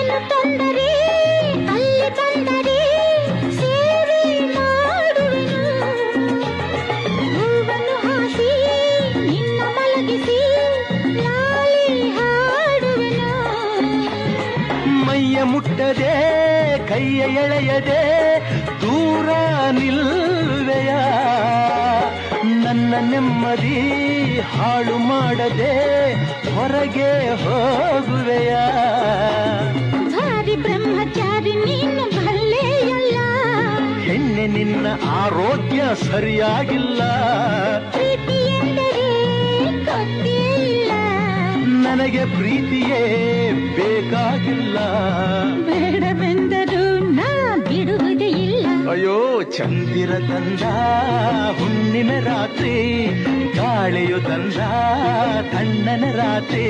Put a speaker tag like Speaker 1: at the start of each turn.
Speaker 1: ಏನು ತೊಂದರೆ ಅಲ್ಲಿ ಬಂದರೆ ಸೇವೆ ಮಾಡುವೆನು. ಹೂವನ್ನು ಹಾಸಿ ನಿನ್ನ ಮಲಗಿಸಿ ಲಾಲಿ ಹಾಡುವೆನು.
Speaker 2: ಮೈಯ ಮುಟ್ಟದೆ ಕೈಯ ಎಳೆಯದೆ ದೂರ ನಿಲ್ಲುವೆಯ. ನನ್ನ ನೆಮ್ಮದಿ ಹಾಳು ಮಾಡದೆ ಹೊರಗೆ ಹೋಗುವೆಯ.
Speaker 1: ಭಾರಿ ಬ್ರಹ್ಮಚಾರಿ ನೀನು ಭಲ್ಲೆಯಲ್ಲ.
Speaker 2: ಹೆಣ್ಣೆ ನಿನ್ನ ಆರೋಗ್ಯ ಸರಿಯಾಗಿಲ್ಲ.
Speaker 1: ಪ್ರೀತಿ ಎಂದರೆ ಗೊತ್ತೇ ಇಲ್ಲ.
Speaker 2: ನನಗೆ ಪ್ರೀತಿಯೇ ಬೇಕಾಗಿಲ್ಲ.
Speaker 1: ಬೇಡವೆಂದರೂ ನಾ ಬಿಡುವುದೇ ಇಲ್ಲ.
Speaker 2: ಅಯ್ಯೋ ಚಂದಿರ ತಂದ ಹುಣ್ಣಿಮೆ ರಾತ್ರಿ, ಗಾಳಿಯು ತಂದ ತಣ್ಣನ ರಾತ್ರಿ.